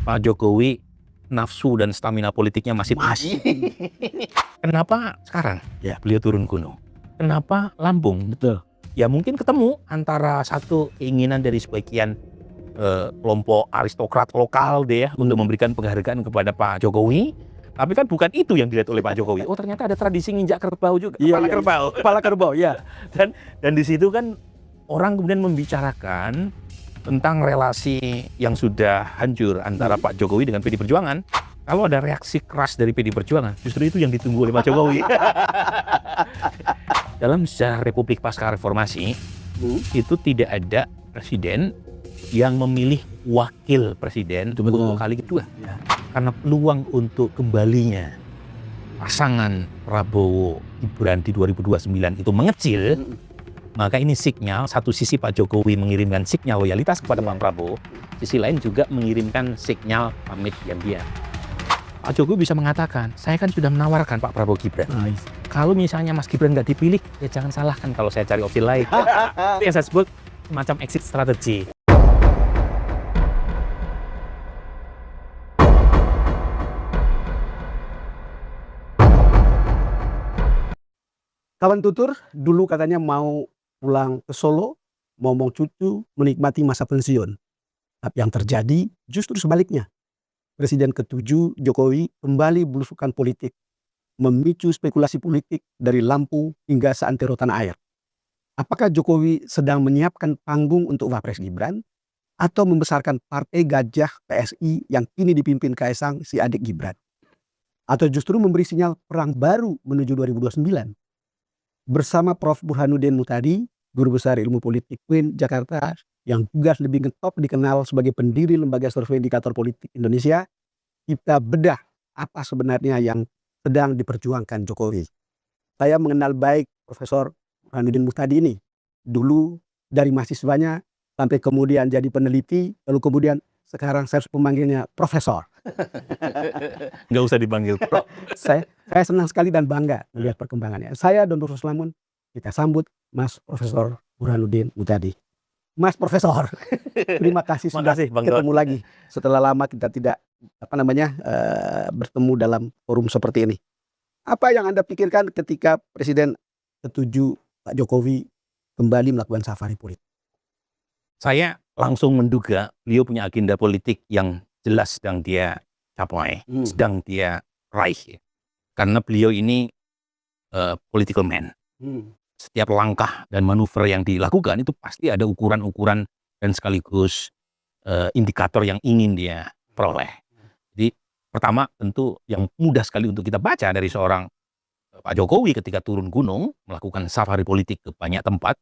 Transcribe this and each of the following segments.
Pak Jokowi nafsu dan stamina politiknya masih tinggi. Kenapa sekarang ya beliau turun gunung? Kenapa Lampung? Betul. Ya mungkin ketemu antara satu keinginan dari sebagian kelompok aristokrat lokal deh ya untuk memberikan penghargaan kepada Pak Jokowi. Tapi kan bukan itu yang dilihat oleh Pak Jokowi. Oh ternyata ada tradisi nginjak kerbau juga. Kepala kerbau. Kepala kerbau, ya. Dan di situ kan orang kemudian membicarakan tentang relasi yang sudah hancur antara Pak Jokowi dengan PD Perjuangan. Kalau ada reaksi keras dari PD Perjuangan, justru itu yang ditunggu oleh Pak Jokowi. Dalam sejarah Republik Pasca Reformasi, itu tidak ada presiden yang memilih wakil presiden untuk kali kedua. Ya. Karena peluang untuk kembalinya pasangan Prabowo Gibran di 2029 itu mengecil, maka ini sinyal, satu sisi Pak Jokowi mengirimkan sinyal loyalitas kepada Pak Prabowo, sisi lain juga mengirimkan sinyal pamit diam-diam. Pak Jokowi bisa mengatakan, saya kan sudah menawarkan Pak Prabowo Gibran. Kalau misalnya Mas Gibran nggak dipilih, ya jangan salahkan kalau saya cari opsi lain. Itu yang saya sebut semacam exit strategy. Kawan tutur dulu katanya mau pulang ke Solo, mau cucu, menikmati masa pensiun. Tapi yang terjadi justru sebaliknya. Presiden ke-7 Jokowi kembali belusukan politik, memicu spekulasi politik dari Lampung hingga seantero tanah air. Apakah Jokowi sedang menyiapkan panggung untuk Wapres Gibran atau membesarkan partai gajah PSI yang kini dipimpin Kaisang si adik Gibran? Atau justru memberi sinyal perang baru menuju 2029? Bersama Prof. Burhanuddin Muhtadi, Guru Besar Ilmu Politik UIN Jakarta, yang juga lebih ngetop dikenal sebagai pendiri Lembaga Survei Indikator Politik Indonesia, kita bedah apa sebenarnya yang sedang diperjuangkan Jokowi. Saya mengenal baik Profesor Burhanuddin Muhtadi ini. Dulu dari mahasiswanya sampai kemudian jadi peneliti, lalu kemudian sekarang saya harus memanggilnya Profesor. Nggak usah dipanggil Prof. Saya senang sekali dan bangga melihat perkembangannya. Saya dan Dr. Slamun, kita sambut Mas Profesor Burhanuddin Muhtadi. Mas Profesor, terima kasih sudah ketemu lagi. Setelah lama kita tidak bertemu dalam forum seperti ini. Apa yang Anda pikirkan ketika Presiden ke-7 Pak Jokowi kembali melakukan safari politik? Saya langsung menduga beliau punya agenda politik yang jelas sedang dia capai, sedang dia raih. Karena beliau ini political man. Setiap langkah dan manuver yang dilakukan itu pasti ada ukuran-ukuran dan sekaligus indikator yang ingin dia peroleh. Jadi pertama tentu yang mudah sekali untuk kita baca dari seorang Pak Jokowi ketika turun gunung melakukan safari politik ke banyak tempat.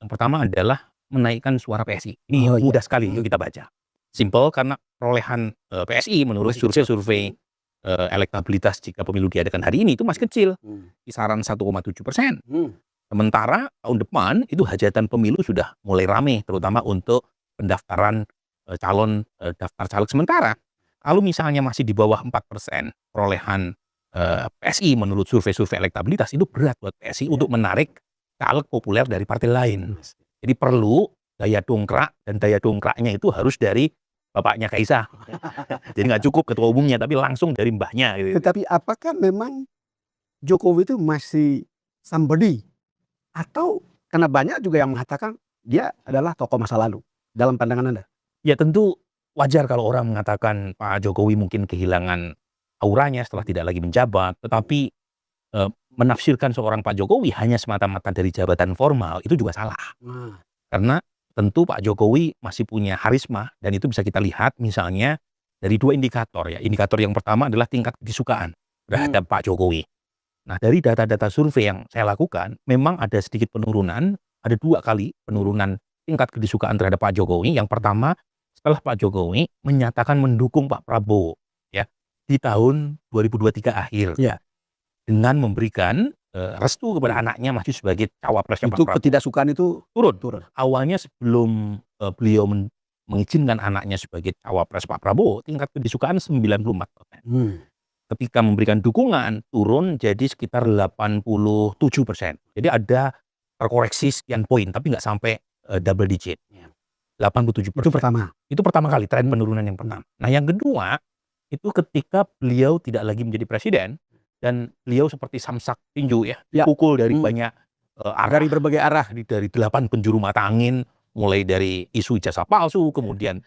Yang pertama adalah menaikkan suara PSI. Ini mudah sekali yuk kita baca. Simple karena perolehan PSI menurut survei elektabilitas jika pemilu diadakan hari ini itu masih kecil, kisaran 1,7%. Sementara tahun depan itu hajatan pemilu sudah mulai rame, terutama untuk pendaftaran calon daftar caleg sementara. Kalau misalnya masih di bawah 4% perolehan PSI menurut survei elektabilitas, itu berat buat PSI untuk menarik caleg populer dari partai lain. Jadi perlu daya dongkrak, dan daya dongkraknya itu harus dari bapaknya Kaisang. Jadi nggak cukup ketua umumnya, tapi langsung dari mbahnya. Gitu. Tetapi apakah memang Jokowi itu masih somebody? Atau karena banyak juga yang mengatakan dia adalah tokoh masa lalu dalam pandangan Anda? Ya tentu wajar kalau orang mengatakan Pak Jokowi mungkin kehilangan auranya setelah tidak lagi menjabat. Tetapi menafsirkan seorang Pak Jokowi hanya semata-mata dari jabatan formal itu juga salah. Karena tentu Pak Jokowi masih punya harisma dan itu bisa kita lihat misalnya dari dua indikator ya. Indikator yang pertama adalah tingkat kesukaan terhadap Pak Jokowi. Nah dari data-data survei yang saya lakukan memang ada sedikit penurunan, ada 2 kali penurunan tingkat kedisukaan terhadap Pak Jokowi. Yang pertama setelah Pak Jokowi menyatakan mendukung Pak Prabowo ya di tahun 2023 akhir dengan memberikan restu kepada anaknya maju sebagai cawapresnya Pak Prabowo. Itu ketidaksukaan itu turun. Awalnya sebelum beliau mengizinkan anaknya sebagai cawapres Pak Prabowo, tingkat kedisukaan 94%. Ketika memberikan dukungan turun jadi sekitar 87%. Jadi ada terkoreksi sekian poin, tapi nggak sampai double digit. 87%. Itu pertama. Itu pertama kali tren penurunan yang pertama. Nah, yang kedua itu ketika beliau tidak lagi menjadi presiden dan beliau seperti samsak tinju ya, dipukul dari banyak arah, Dari berbagai arah. dari 8 penjuru mata angin, mulai dari isu ijazah palsu, kemudian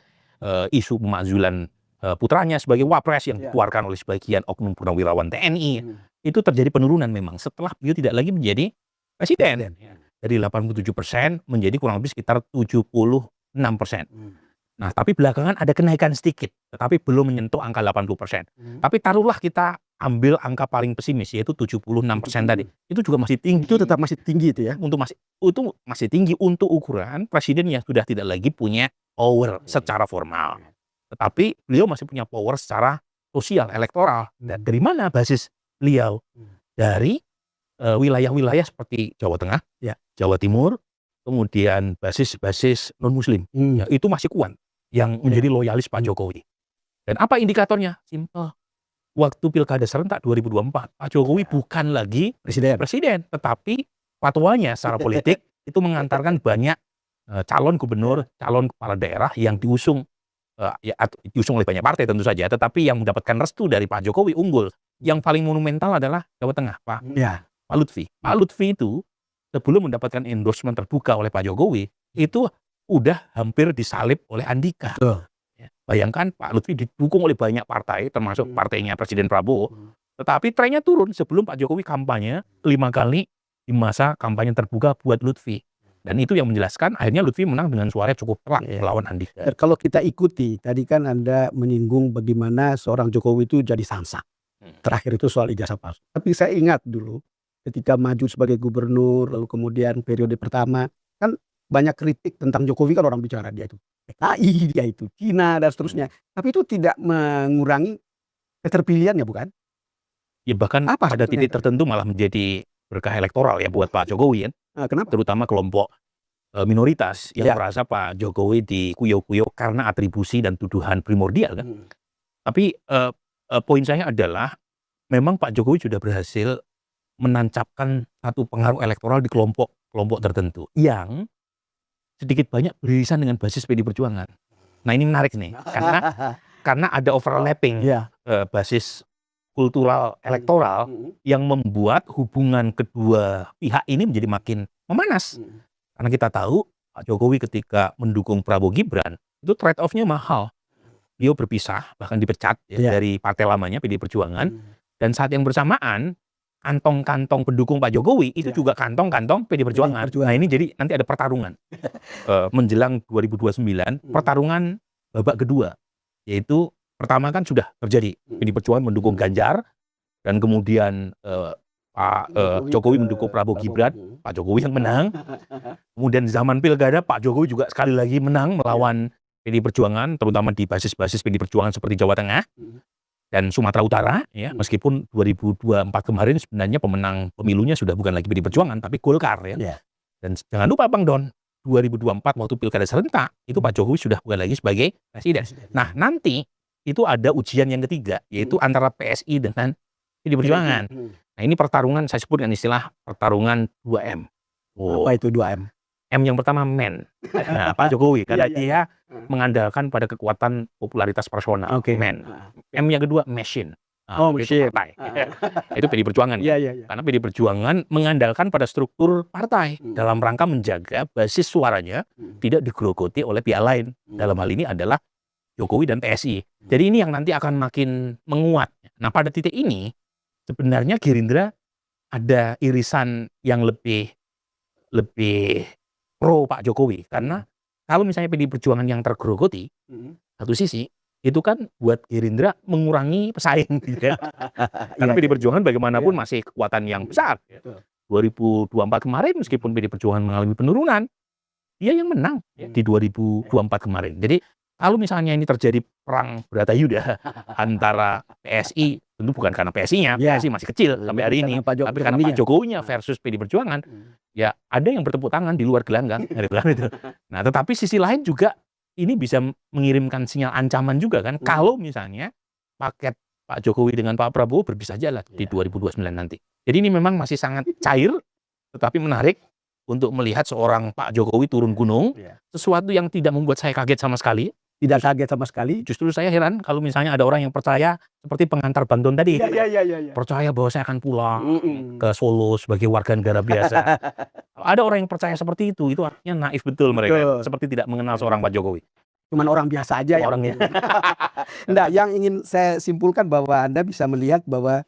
isu pemakzulan putranya sebagai wapres yang dikeluarkan oleh sebagian oknum purnawirawan TNI. Itu terjadi penurunan memang setelah beliau tidak lagi menjadi presiden. Dari 87% menjadi kurang lebih sekitar 76%. Nah, tapi belakangan ada kenaikan sedikit, tetapi belum menyentuh angka 80%. Tapi taruhlah kita ambil angka paling pesimis, yaitu 76% tadi. Itu juga masih tinggi. Itu tetap masih tinggi itu ya? Itu masih tinggi untuk ukuran presiden yang sudah tidak lagi punya power secara formal. Tetapi beliau masih punya power secara sosial, elektoral. Dan dari mana basis beliau? Dari wilayah-wilayah seperti Jawa Tengah, Jawa Timur, kemudian basis-basis non-muslim. Ya, itu masih kuat yang menjadi loyalis Pak Jokowi. Dan apa indikatornya? Simpel. Waktu pilkada serentak 2024, Pak Jokowi bukan lagi presiden, tetapi fatwanya secara politik itu mengantarkan banyak calon gubernur, calon kepala daerah yang diusung diusung oleh banyak partai tentu saja, tetapi yang mendapatkan restu dari Pak Jokowi unggul. Yang paling monumental adalah Jawa Tengah, Pak Lutfi. Pak Lutfi itu sebelum mendapatkan endorsement terbuka oleh Pak Jokowi, itu udah hampir disalib oleh Andika. Ya, bayangkan Pak Lutfi didukung oleh banyak partai, termasuk partainya Presiden Prabowo, tetapi trennya turun sebelum Pak Jokowi kampanye 5 kali di masa kampanye terbuka buat Lutfi. Dan itu yang menjelaskan akhirnya Lutfi menang dengan suara cukup telak melawan Andika. Kalau kita ikuti, tadi kan Anda menyinggung bagaimana seorang Jokowi itu jadi samsak. Terakhir itu soal ijazah palsu. Tapi saya ingat dulu, ketika maju sebagai gubernur, lalu kemudian periode pertama, kan banyak kritik tentang Jokowi kan orang bicara dia itu PKI, dia itu Cina dan seterusnya. Tapi itu tidak mengurangi keterpilihannya, bukan? Ya bahkan pada titik tertentu malah menjadi berkah elektoral ya buat Pak Jokowi kan. Kenapa? Terutama kelompok minoritas yang merasa Pak Jokowi dikuyok-kuyok karena atribusi dan tuduhan primordial kan. Tapi poin saya adalah memang Pak Jokowi sudah berhasil menancapkan satu pengaruh elektoral di kelompok tertentu yang sedikit banyak beririsan dengan basis PD Perjuangan. Nah, ini menarik nih karena ada overlapping basis kultural elektoral yang membuat hubungan kedua pihak ini menjadi makin memanas. Karena kita tahu Pak Jokowi ketika mendukung Prabowo Gibran itu trade off-nya mahal. Beliau berpisah, bahkan dipecat dari partai lamanya PD Perjuangan. Dan saat yang bersamaan kantong-kantong pendukung Pak Jokowi itu juga kantong-kantong PD Perjuangan. Nah, ini jadi nanti ada pertarungan menjelang 2029, pertarungan babak kedua, yaitu pertama kan sudah terjadi PD Perjuangan mendukung Ganjar, dan kemudian Pak Jokowi mendukung Prabowo Gibran, Pak Jokowi yang menang. Kemudian zaman pilkada Pak Jokowi juga sekali lagi menang melawan PD Perjuangan, terutama di basis-basis PD Perjuangan seperti Jawa Tengah dan Sumatera Utara, ya, meskipun 2024 kemarin sebenarnya pemenang pemilunya sudah bukan lagi PD Perjuangan, tapi Golkar, ya. Dan jangan lupa Bang Don, 2024 waktu pilkada serentak, itu Pak Jokowi sudah bukan lagi sebagai presiden. Nah, nanti itu ada ujian yang ketiga, yaitu antara PSI dengan PD Perjuangan. Nah, ini pertarungan, saya sebut dengan istilah pertarungan 2M. Apa itu 2M? M yang pertama men. Nah, Pak Jokowi karena dia mengandalkan pada kekuatan popularitas personal. Men. M yang kedua machine. Itu partai. Itu PD Perjuangan. Karena PD Perjuangan mengandalkan pada struktur partai dalam rangka menjaga basis suaranya tidak digerogoti oleh pihak lain. Dalam hal ini adalah Jokowi dan PSI. Jadi ini yang nanti akan makin menguat. Nah, pada titik ini sebenarnya Gerindra ada irisan yang lebih pro Pak Jokowi, karena kalau misalnya PD Perjuangan yang tergerogoti satu sisi itu kan buat Gerindra mengurangi pesaing gitu ya. Karena PD Perjuangan bagaimanapun masih kekuatan yang besar. 2024 kemarin meskipun PD Perjuangan mengalami penurunan, dia yang menang di 2024 kemarin. Jadi kalau misalnya ini terjadi perang Bratayuda antara PSI, tentu bukan karena PSI-nya, PSI masih kecil sampai hari ini, tapi karena Pak Jokowinya versus PD Perjuangan, ya ada yang bertepuk tangan di luar gelanggang. Nah, tetapi sisi lain juga ini bisa mengirimkan sinyal ancaman juga kan, kalau misalnya paket Pak Jokowi dengan Pak Prabowo berpisah jalan di 2029 nanti. Jadi ini memang masih sangat cair, tetapi menarik. untuk melihat seorang Pak Jokowi turun gunung, sesuatu yang tidak membuat saya kaget sama sekali. Tidak kaget sama sekali. Justru saya heran kalau misalnya ada orang yang percaya seperti pengantar bantuan tadi. Percaya bahwa saya akan pulang ke Solo sebagai warga negara biasa. Ada orang yang percaya seperti itu artinya naif betul mereka. Seperti tidak mengenal seorang Pak Jokowi. Cuman orang biasa aja ya. Enggak, yang ingin saya simpulkan bahwa Anda bisa melihat bahwa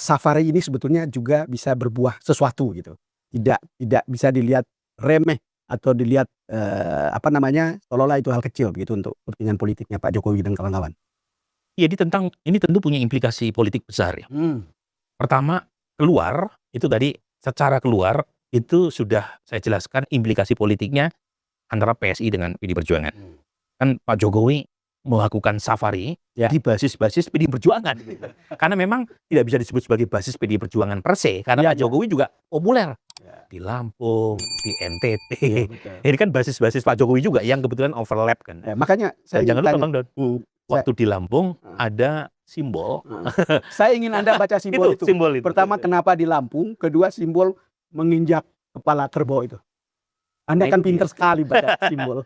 safari ini sebetulnya juga bisa berbuah sesuatu gitu. Tidak bisa dilihat remeh atau dilihat seolah-olah itu hal kecil begitu untuk kepentingan politiknya Pak Jokowi dan kawan-kawan. Jadi ini tentu punya implikasi politik besar ya. Pertama, keluar itu tadi secara keluar itu sudah saya jelaskan implikasi politiknya antara PSI dengan PD Perjuangan. Kan Pak Jokowi melakukan safari di basis-basis PD Perjuangan. Karena memang tidak bisa disebut sebagai basis PD Perjuangan per se, karena Pak Jokowi juga populer di Lampung, di NTT. Ini kan basis-basis Pak Jokowi juga yang kebetulan overlap kan. Makanya saya jangan lupa Bang Don, waktu di Lampung ada simbol. Saya ingin Anda baca simbol itu. Pertama, kenapa di Lampung? Kedua, simbol menginjak kepala kerbau itu. Anda kan pintar sekali baca simbol.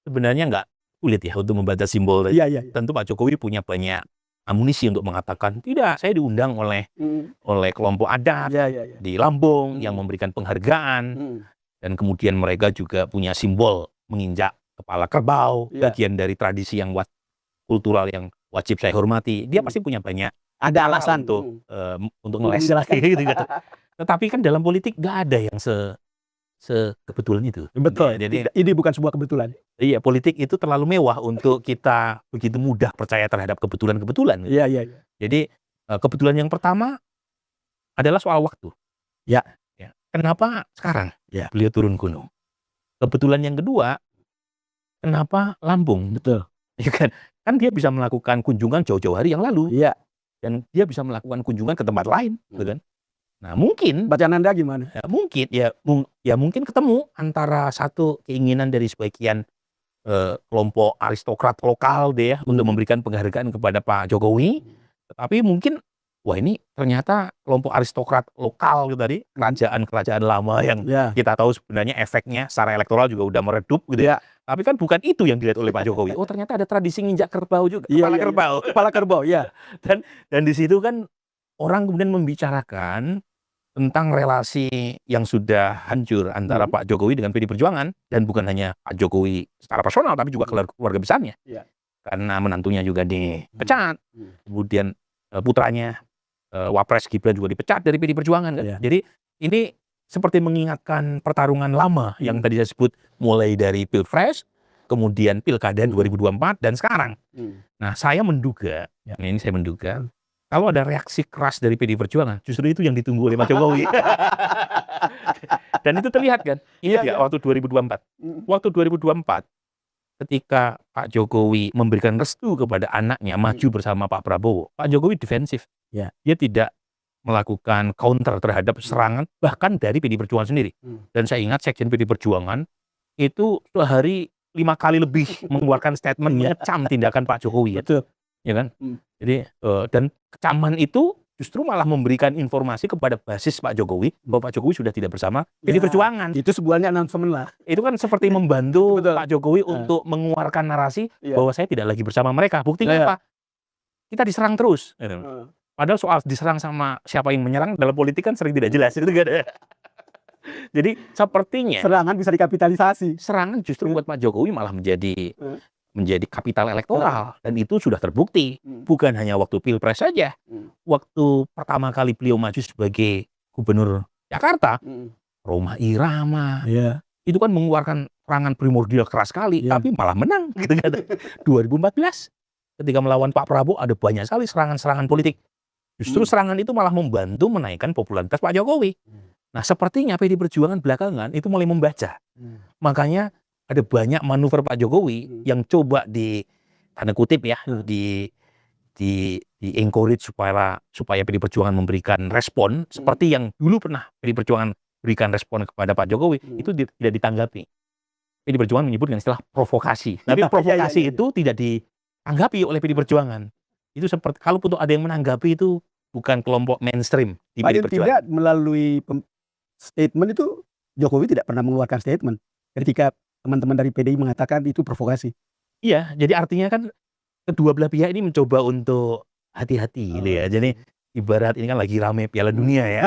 Sebenarnya nggak sulit ya untuk membaca simbol. Tentu Pak Jokowi punya banyak amunisi untuk mengatakan tidak, saya diundang oleh kelompok adat di Lampung yang memberikan penghargaan, dan kemudian mereka juga punya simbol menginjak kepala kerbau, bagian dari tradisi yang kultural yang wajib saya hormati. Dia pasti punya banyak alasan untuk ngeles gitu. Tetapi kan dalam politik nggak ada yang sekebetulan itu. Betul. Jadi ini bukan sebuah kebetulan. Iya, politik itu terlalu mewah untuk kita begitu mudah percaya terhadap kebetulan-kebetulan. Jadi kebetulan yang pertama adalah soal waktu. Kenapa sekarang beliau turun gunung? Kebetulan yang kedua, kenapa Lampung? Betul. Kan dia bisa melakukan kunjungan jauh-jauh hari yang lalu. Dan dia bisa melakukan kunjungan ke tempat lain, kan? Nah, mungkin bacaan Anda gimana? Mungkin ketemu antara satu keinginan dari sebagian kelompok aristokrat lokal untuk memberikan penghargaan kepada Pak Jokowi, tetapi mungkin ini ternyata kelompok aristokrat lokal gitu tadi, kerajaan lama yang kita tahu sebenarnya efeknya secara elektoral juga udah meredup gitu. Tapi kan bukan itu yang dilihat oleh Pak Jokowi. Oh, ternyata ada tradisi nginjak kerbau juga, kepala kerbau. Dan di situ kan orang kemudian membicarakan tentang relasi yang sudah hancur antara Pak Jokowi dengan PD Perjuangan, dan bukan hanya Pak Jokowi secara personal tapi juga keluarga besarnya. Karena menantunya juga dipecat, kemudian putranya Wapres Gibran juga dipecat dari PD Perjuangan kan. Jadi ini seperti mengingatkan pertarungan lama yang tadi saya sebut, mulai dari Pilpres, kemudian Pilkada 2024 dan sekarang. Nah, saya menduga, kalau ada reaksi keras dari PD Perjuangan, justru itu yang ditunggu oleh Pak Jokowi. Dan itu terlihat kan? Ingat ya waktu 2024. Waktu 2024, ketika Pak Jokowi memberikan restu kepada anaknya maju bersama Pak Prabowo, Pak Jokowi defensif. Dia tidak melakukan counter terhadap serangan bahkan dari PD Perjuangan sendiri. Dan saya ingat Sekjen PD Perjuangan itu sehari 5 kali lebih mengeluarkan statement mengecam tindakan Pak Jokowi. Ya kan? Jadi dan kecaman itu justru malah memberikan informasi kepada basis Pak Jokowi bahwa Pak Jokowi sudah tidak bersama PD Perjuangan. Itu sebuahnya announcement lah. Itu kan seperti membantu Pak Jokowi untuk mengeluarkan narasi bahwa saya tidak lagi bersama mereka. Buktinya apa? Kita diserang terus. Padahal soal diserang sama siapa yang menyerang dalam politik kan sering tidak jelas. Itu gak ada. Jadi sepertinya serangan bisa dikapitalisasi. Serangan justru buat Pak Jokowi malah menjadi kapital elektoral, dan itu sudah terbukti. Bukan hanya waktu Pilpres saja. Waktu pertama kali beliau maju sebagai gubernur Jakarta, Rhoma Irama, itu kan mengeluarkan serangan primordial keras sekali, tapi malah menang gitu kan. 2014 ketika melawan Pak Prabowo ada banyak sekali serangan-serangan politik. Justru serangan itu malah membantu menaikkan popularitas Pak Jokowi. Nah, sepertinya PD Perjuangan belakangan itu mulai membaca. Makanya ada banyak manuver Pak Jokowi yang coba tanda kutip di encourage supaya PD Perjuangan memberikan respon seperti yang dulu pernah PD Perjuangan berikan respon kepada Pak Jokowi, itu tidak ditanggapi. PD Perjuangan menyebut dengan istilah provokasi. Tapi provokasi itu tidak ditanggapi oleh PD Perjuangan. Itu seperti kalaupun ada yang menanggapi, itu bukan kelompok mainstream di PD Perjuangan. Tidak melalui statement itu Jokowi tidak pernah mengeluarkan statement ketika teman-teman dari PDI mengatakan itu provokasi. Iya, jadi artinya kan kedua belah pihak ini mencoba untuk hati-hati gitu ya. Jadi ibarat ini kan lagi rame Piala Dunia ya.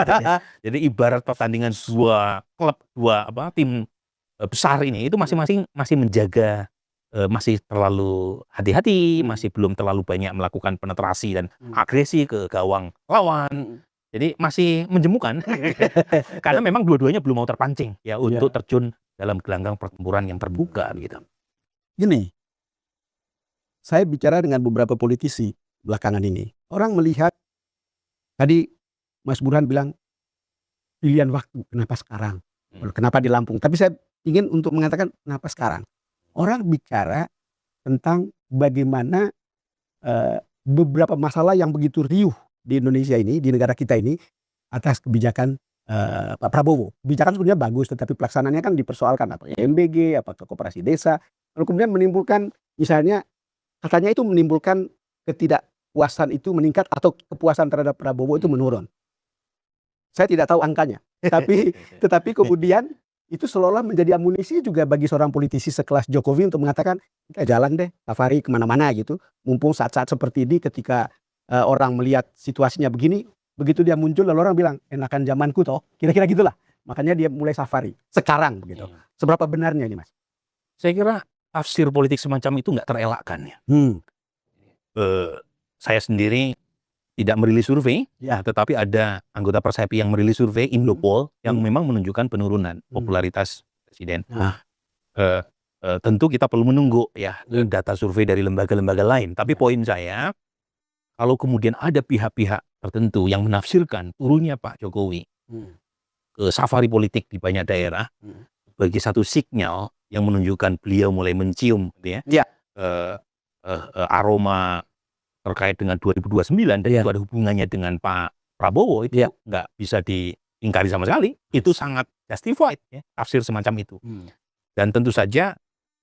Jadi ibarat pertandingan dua klub, tim besar ini itu masing-masing masih menjaga, masih terlalu hati-hati, masih belum terlalu banyak melakukan penetrasi dan agresi ke gawang lawan. Jadi masih menjemukan karena memang dua-duanya belum mau terpancing ya untuk terjun dalam gelanggang pertempuran yang terbuka gitu. Gini, saya bicara dengan beberapa politisi belakangan ini. Orang melihat, tadi Mas Burhan bilang, pilihan waktu, kenapa sekarang? Kenapa di Lampung? Tapi saya ingin untuk mengatakan, kenapa sekarang? Orang bicara tentang bagaimana beberapa masalah yang begitu riuh di Indonesia ini, di negara kita ini, atas kebijakan Pak Prabowo. Kebijakan sebenarnya bagus, tetapi pelaksanaannya kan dipersoalkan, apakah MBG, apakah koperasi desa, lalu kemudian menimbulkan, misalnya katanya itu menimbulkan ketidakpuasan itu meningkat atau kepuasan terhadap Prabowo itu menurun. Saya tidak tahu angkanya, tetapi kemudian itu seolah-olah menjadi amunisi juga bagi seorang politisi sekelas Jokowi untuk mengatakan, kita jalan deh safari kemana-mana gitu, mumpung saat-saat seperti ini ketika orang melihat situasinya begini, begitu dia muncul lalu orang bilang, enakan zamanku toh, kira-kira gitulah. Makanya dia mulai safari sekarang begitu. Seberapa benarnya ini, Mas? Saya kira tafsir politik semacam itu nggak terelakkan ya. Saya sendiri tidak merilis survei, tetapi ada anggota Persepi yang merilis survei Indopol yang memang menunjukkan penurunan popularitas presiden. Tentu kita perlu menunggu ya data survei dari lembaga-lembaga lain. Tapi poin saya, kalau kemudian ada pihak-pihak tertentu yang menafsirkan turunnya Pak Jokowi ke safari politik di banyak daerah bagi satu sinyal yang menunjukkan beliau mulai mencium aroma terkait dengan 2029 dan itu ada hubungannya dengan Pak Prabowo, itu nggak bisa diingkari sama sekali. Itu sangat justified ya, tafsir semacam itu. Dan tentu saja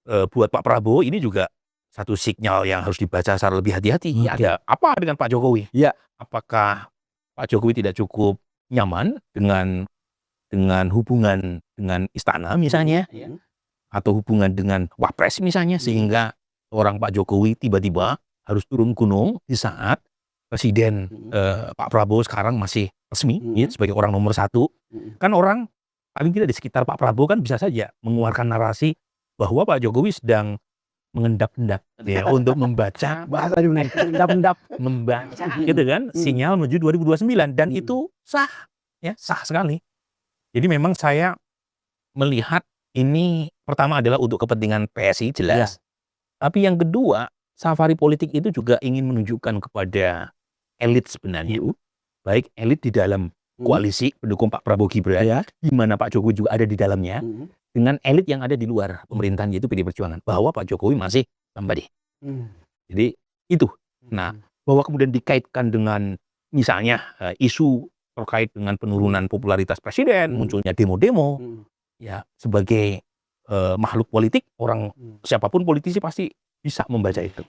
buat Pak Prabowo ini juga satu sinyal yang harus dibaca secara lebih hati-hati. Ada apa dengan Pak Jokowi? Apakah Pak Jokowi tidak cukup nyaman dengan hubungan dengan istana misalnya, atau hubungan dengan Wapres misalnya, sehingga orang Pak Jokowi tiba-tiba harus turun gunung di saat Presiden Pak Prabowo sekarang masih resmi sebagai orang nomor 1. Kan orang paling tidak di sekitar Pak Prabowo kan bisa saja mengeluarkan narasi bahwa Pak Jokowi sedang mengendap-endap ya, untuk membaca membaca gitu kan sinyal menuju 2029 dan itu sah ya, sah sekali. Jadi memang saya melihat ini pertama adalah untuk kepentingan PSI jelas. Tapi yang kedua, safari politik itu juga ingin menunjukkan kepada elit sebenarnya, baik elit di dalam koalisi pendukung Pak Prabowo Gibran, di mana Pak Jokowi juga ada di dalamnya, dengan elit yang ada di luar pemerintahan yaitu PDI Perjuangan, bahwa Pak Jokowi masih somebody. Jadi itu. Nah, bahwa kemudian dikaitkan dengan misalnya isu terkait dengan penurunan popularitas presiden, munculnya demo-demo, ya sebagai makhluk politik, orang siapapun politisi pasti bisa membaca itu.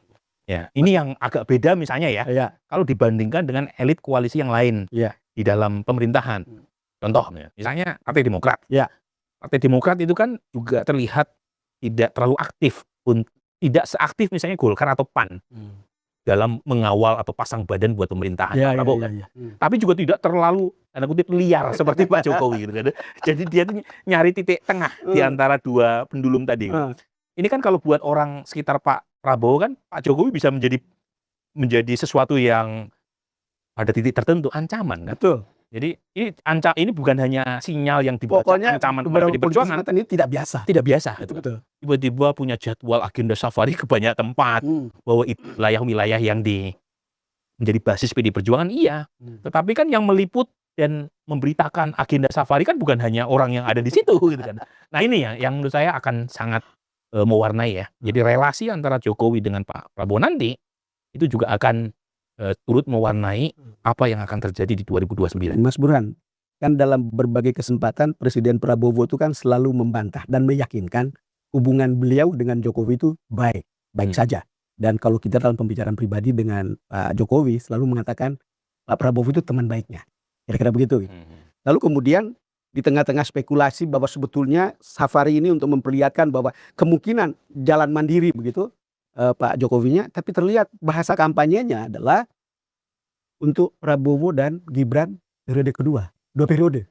Ya, ini yang agak beda misalnya ya, kalau dibandingkan dengan elit koalisi yang lain di dalam pemerintahan. Contoh, misalnya Partai Demokrat. Partai Demokrat itu kan juga terlihat tidak terlalu aktif, tidak seaktif misalnya Golkar atau PAN dalam mengawal atau pasang badan buat pemerintahan Pak Prabowo. Tapi juga tidak terlalu tanda kutip liar seperti Pak Jokowi gitu kan. Jadi dia tuh nyari titik tengah di antara dua pendulum tadi. Ini kan kalau buat orang sekitar Pak Prabowo kan Pak Jokowi bisa menjadi sesuatu yang pada titik tertentu ancaman kan. Betul. Jadi ini bukan hanya sinyal yang dibaca ancaman kepada PDI Perjuangan. Ini tidak biasa. Tidak biasa. Betul. Tiba-tiba punya jadwal agenda safari ke banyak tempat, bahwa itu wilayah-wilayah yang menjadi basis PDI Perjuangan, iya. Tetapi kan yang meliput dan memberitakan agenda safari kan bukan hanya orang yang ada di situ gitu kan. Nah ini ya yang menurut saya akan sangat mewarnai ya. Jadi relasi antara Jokowi dengan Pak Prabowo nanti itu juga akan turut mewarnai apa yang akan terjadi di 2029. Mas Burhan, kan dalam berbagai kesempatan Presiden Prabowo itu kan selalu membantah dan meyakinkan hubungan beliau dengan Jokowi itu baik saja. Dan kalau kita dalam pembicaraan pribadi dengan Pak Jokowi selalu mengatakan Pak Prabowo itu teman baiknya. Kira-kira begitu. Lalu kemudian di tengah-tengah spekulasi bahwa sebetulnya safari ini untuk memperlihatkan bahwa kemungkinan jalan mandiri begitu Pak Jokowinya, tapi terlihat bahasa kampanyenya adalah untuk Prabowo dan Gibran periode kedua, 2 periode.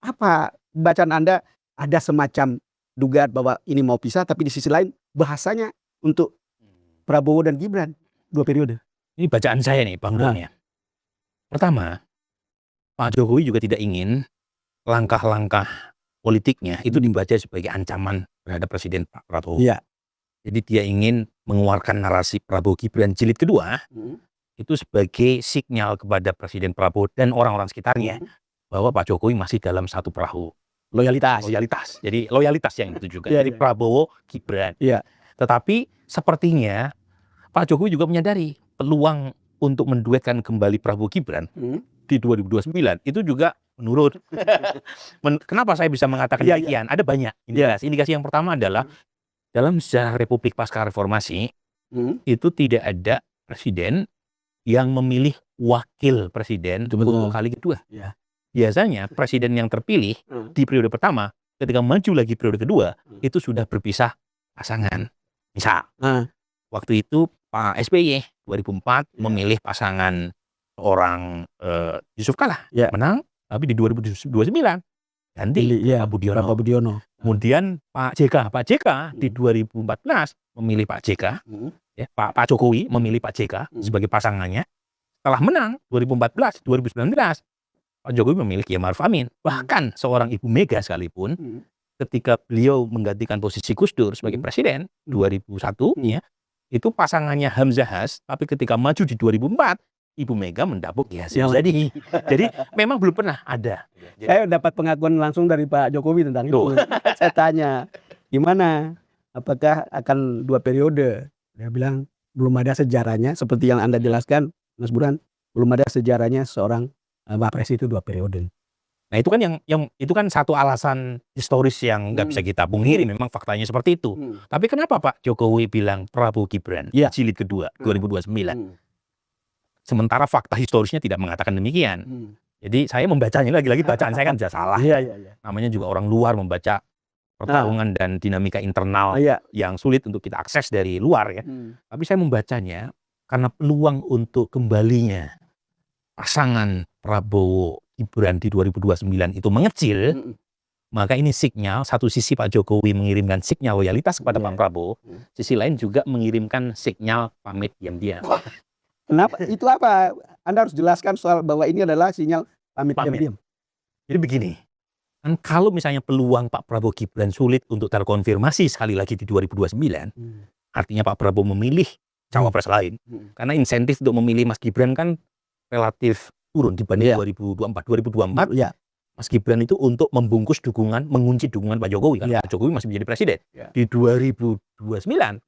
Apa bacaan Anda, ada semacam dugaan bahwa ini mau pisah, tapi di sisi lain bahasanya untuk Prabowo dan Gibran 2 periode? Ini bacaan saya nih Bang Don ya. Pertama, Pak Jokowi juga tidak ingin langkah-langkah politiknya itu dibaca sebagai ancaman terhadap Presiden Pak Prabowo. Iya. Jadi dia ingin mengeluarkan narasi Prabowo Gibran jilid kedua itu sebagai sinyal kepada Presiden Prabowo dan orang-orang sekitarnya bahwa Pak Jokowi masih dalam satu perahu. Loyalitas. Jadi loyalitas yang itu juga. Jadi Prabowo Gibran. Tetapi sepertinya Pak Jokowi juga menyadari peluang untuk menduetkan kembali Prabowo Gibran di 2029 itu juga menurun. Kenapa saya bisa mengatakan demikian? Ada banyak indikasi. Indikasi yang pertama adalah dalam sejarah Republik pasca reformasi itu tidak ada presiden yang memilih wakil presiden untuk kali kedua. Biasanya presiden yang terpilih di periode pertama ketika maju lagi periode kedua itu sudah berpisah pasangan. Misal waktu itu Pak SBY 2004 memilih pasangan seorang Yusuf Kalla, menang, tapi di 2029 ganti Pak Budiono. Kemudian Pak JK di 2014 memilih Pak JK, Pak Jokowi memilih Pak JK sebagai pasangannya. Setelah menang 2014, 2019 Pak Jokowi memilih Kiai Ma'ruf Amin. Bahkan seorang Ibu Mega sekalipun ketika beliau menggantikan posisi Gus Dur sebagai presiden 2001 itu pasangannya Hamzah Has, tapi ketika maju di 2004 Ibu Mega mendapuk Jadi memang belum pernah ada. Saya dapat pengakuan langsung dari Pak Jokowi tentang itu. Saya tanya, gimana? Apakah akan 2 periode? Dia bilang belum ada sejarahnya seperti yang Anda jelaskan, Mas Burhan. Belum ada sejarahnya seorang Wapres itu 2 periode. Nah itu kan yang itu kan satu alasan historis yang nggak bisa kita pungkiri, memang faktanya seperti itu. Tapi kenapa Pak Jokowi bilang Prabowo Gibran jilid kedua 2029? Sementara fakta historisnya tidak mengatakan demikian. Jadi saya membacanya lagi-lagi bacaan saya kan sudah salah. Namanya juga orang luar membaca pertarungan dan dinamika internal yang sulit untuk kita akses dari luar ya. Tapi saya membacanya karena peluang untuk kembalinya pasangan Prabowo Gibran di 2029 itu mengecil, maka ini sinyal, satu sisi Pak Jokowi mengirimkan sinyal loyalitas kepada Pak Prabowo, sisi lain juga mengirimkan sinyal pamit diam-diam. Kenapa? Itu apa? Anda harus jelaskan soal bahwa ini adalah sinyal pamit diam-diam. Jadi begini, kan kalau misalnya peluang Pak Prabowo Gibran sulit untuk terkonfirmasi sekali lagi di 2029, artinya Pak Prabowo memilih cawapres lain, karena insentif untuk memilih Mas Gibran kan relatif turun dibanding 2024. Mas Gibran itu untuk membungkus dukungan, mengunci dukungan Pak Jokowi kan. Pak Jokowi masih menjadi presiden. Di 2029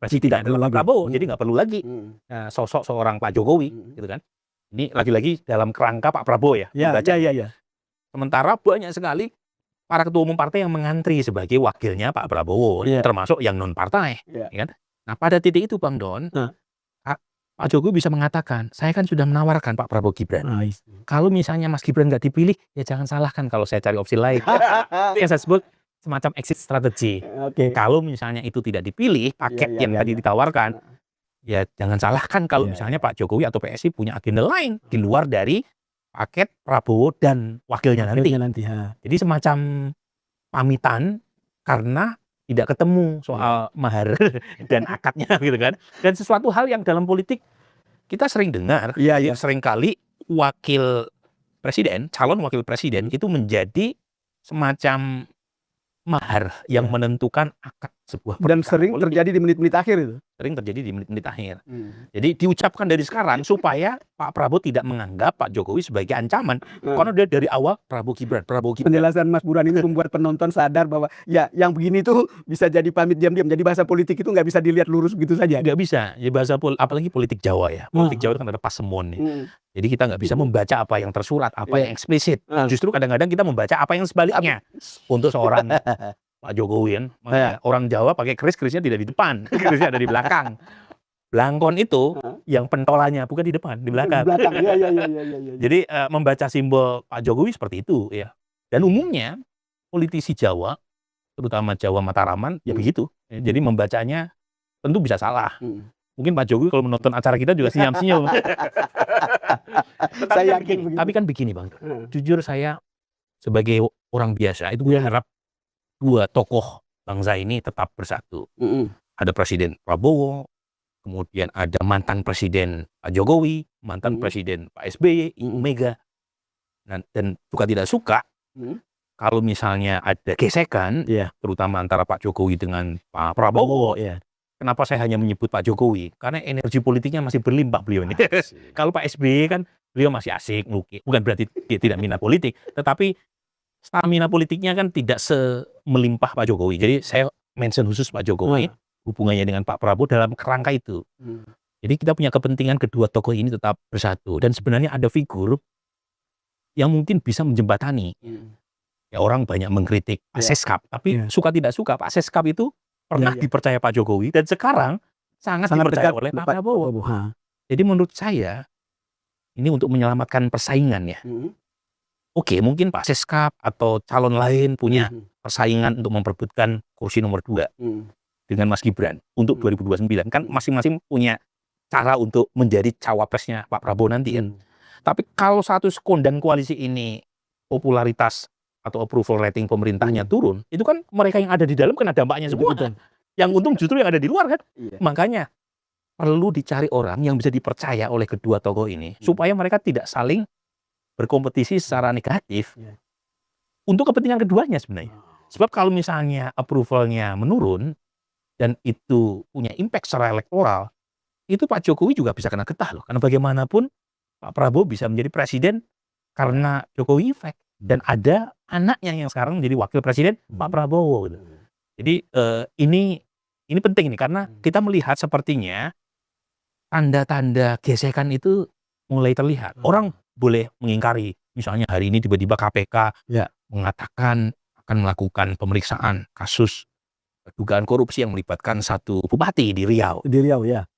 presiden tidak adalah Pak Prabowo, jadi nggak perlu lagi sosok seorang Pak Jokowi, gitu kan. Ini lagi-lagi dalam kerangka Pak Prabowo ya. Sementara banyak sekali para ketua umum partai yang mengantri sebagai wakilnya Pak Prabowo, termasuk yang non partai, ya kan. Nah pada titik itu Bang Don, Pak Jokowi bisa mengatakan, saya kan sudah menawarkan Pak Prabowo Gibran. Kalau misalnya Mas Gibran nggak dipilih, ya jangan salahkan kalau saya cari opsi lain. Yang saya sebut semacam exit strategy. Kalau misalnya itu tidak dipilih, paket yang tadi ditawarkan, ya jangan salahkan kalau misalnya Pak Jokowi atau PSI punya agenda lain di luar dari paket Prabowo dan wakilnya nanti. Jadi semacam pamitan karena tidak ketemu soal mahar dan akadnya gitu kan. Dan sesuatu hal yang dalam politik kita sering dengar, sering kali wakil presiden, calon wakil presiden itu menjadi semacam mahar yang menentukan akad sebuah dan sering politik. Terjadi di menit-menit akhir itu. Sering terjadi di menit-menit akhir. Jadi diucapkan dari sekarang supaya Pak Prabowo tidak menganggap Pak Jokowi sebagai ancaman. Karena dia dari awal Prabowo Gibran. Penjelasan Mas Burhan ini membuat penonton sadar bahwa ya yang begini tuh bisa jadi pamit diam-diam. Jadi bahasa politik itu nggak bisa dilihat lurus begitu saja. Nggak bisa. Ya bahasa apalagi politik Jawa ya. Politik Jawa kan ada pasemon nih. Jadi kita nggak bisa membaca apa yang tersurat, apa yang eksplisit. Justru kadang-kadang kita membaca apa yang sebaliknya. Untuk seorang Pak Jokowi kan, orang Jawa pakai kerisnya tidak di depan, kerisnya ada di belakang. Belangkon itu yang pentolannya bukan di depan, di belakang. Jadi membaca simbol Pak Jokowi seperti itu ya. Dan umumnya politisi Jawa, terutama Jawa Mataraman, ya begitu. Jadi membacanya tentu bisa salah. Mungkin Pak Jokowi kalau menonton acara kita juga senyum-senyum. Saya yakin begitu. Tapi kan begini Bang, jujur saya sebagai orang biasa itu berharap dua tokoh bangsa ini tetap bersatu. Ada Presiden Prabowo, kemudian ada mantan Presiden Pak Jokowi, mantan Presiden Pak SBY, Ibu Mega. Dan suka tidak suka, kalau misalnya ada gesekan, terutama antara Pak Jokowi dengan Pak Prabowo, kenapa saya hanya menyebut Pak Jokowi? Karena energi politiknya masih berlimpah beliau ini. Kalau Pak SBY kan beliau masih asik, ngelukis. Bukan berarti dia tidak minat politik, tetapi stamina politiknya kan tidak semelimpah Pak Jokowi. Jadi saya mention khusus Pak Jokowi, hubungannya dengan Pak Prabowo dalam kerangka itu. Jadi kita punya kepentingan kedua tokoh ini tetap bersatu. Dan sebenarnya ada figur yang mungkin bisa menjembatani. Ya orang banyak mengkritik Pak Seskap, tapi suka tidak suka Pak Seskap itu pernah dipercaya Pak Jokowi dan sekarang sangat dipercaya oleh Pak Prabowo. Jadi menurut saya ini untuk menyelamatkan persaingan ya. Oke, mungkin Pak Seskap atau calon lain punya persaingan untuk memperebutkan kursi nomor 2 dengan Mas Gibran untuk 2029. Kan masing-masing punya cara untuk menjadi cawapresnya Pak Prabowo nanti kan. Tapi kalau satu sekondang koalisi ini popularitas atau approval rating pemerintahnya turun, itu kan mereka yang ada di dalam kena dampaknya semua. Yang untung justru yang ada di luar kan. Makanya perlu dicari orang yang bisa dipercaya oleh kedua tokoh ini supaya mereka tidak saling berkompetisi secara negatif untuk kepentingan keduanya sebenarnya. Sebab kalau misalnya approvalnya menurun dan itu punya impact secara elektoral, itu Pak Jokowi juga bisa kena getah loh. Karena bagaimanapun Pak Prabowo bisa menjadi presiden karena Jokowi effect. Dan ada anaknya yang sekarang menjadi wakil presiden Pak Prabowo gitu. Jadi ini penting nih karena kita melihat sepertinya tanda-tanda gesekan itu mulai terlihat. Orang boleh mengingkari, misalnya hari ini tiba-tiba KPK mengatakan akan melakukan pemeriksaan kasus dugaan korupsi yang melibatkan satu bupati di Riau.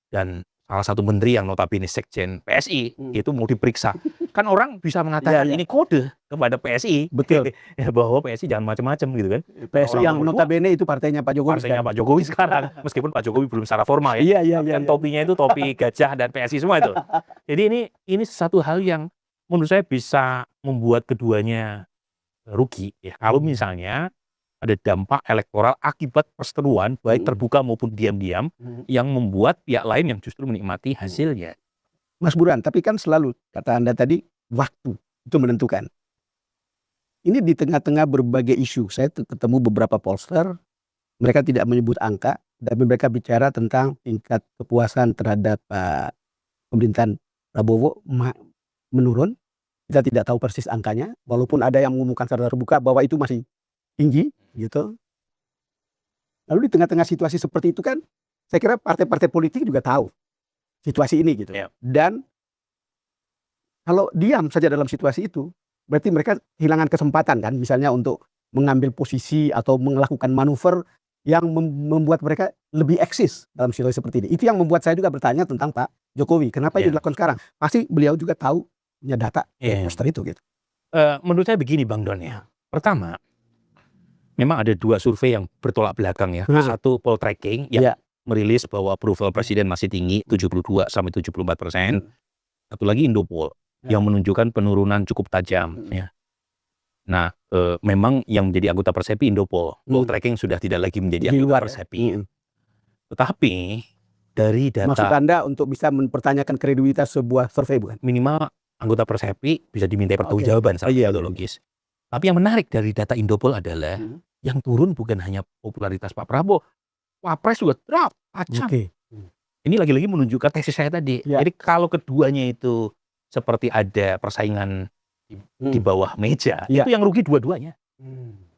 Dan salah satu menteri yang notabene sekjen PSI itu mau diperiksa. Kan orang bisa mengatakan ini kode kepada PSI. Betul. Bahwa PSI jangan macam-macam gitu kan. PSI yang notabene itu partainya Pak Jokowi. Partainya Pak Jokowi sekarang. Meskipun Pak Jokowi belum secara formal ya. Dan topinya itu topi gajah dan PSI semua itu. Jadi ini satu hal yang menurut saya bisa membuat keduanya rugi ya. Kalau misalnya ada dampak elektoral akibat perseteruan baik terbuka maupun diam-diam yang membuat pihak lain yang justru menikmati hasilnya. Mas Burhan, tapi kan selalu kata Anda tadi waktu itu menentukan. Ini di tengah-tengah berbagai isu. Saya ketemu beberapa pollster, mereka tidak menyebut angka, tapi mereka bicara tentang tingkat kepuasan terhadap pemerintahan Prabowo menurun. Kita tidak tahu persis angkanya, walaupun ada yang mengumumkan secara terbuka bahwa itu masih tinggi, gitu. Lalu di tengah-tengah situasi seperti itu kan, saya kira partai-partai politik juga tahu situasi ini gitu. Dan kalau diam saja dalam situasi itu, berarti mereka kehilangan kesempatan kan, misalnya untuk mengambil posisi atau melakukan manuver yang membuat mereka lebih eksis dalam situasi seperti ini. Itu yang membuat saya juga bertanya tentang Pak Jokowi. Kenapa itu dilakukan sekarang? Pasti beliau juga tahu punya data poster itu gitu. Menurut saya begini Bang Don ya. Pertama, memang ada dua survei yang bertolak belakang ya. Satu poll tracking yang merilis bahwa approval presiden masih tinggi 72 sampai 74%. Satu lagi Indopol yang menunjukkan penurunan cukup tajam ya. Nah, memang yang menjadi anggota Persepi Indopol. Poll tracking sudah tidak lagi menjadi anggota Persepi. Tetapi dari data, maksud Anda untuk bisa mempertanyakan kredibilitas sebuah survei bukan? Minimal anggota Persepi bisa dimintai pertanggungjawaban secara metodologis. Tapi yang menarik dari data Indopol adalah yang turun bukan hanya popularitas Pak Prabowo, Wapres juga drop tajam. Ini lagi-lagi menunjukkan tesis saya tadi. Jadi kalau keduanya itu seperti ada persaingan di bawah meja, itu yang rugi dua-duanya.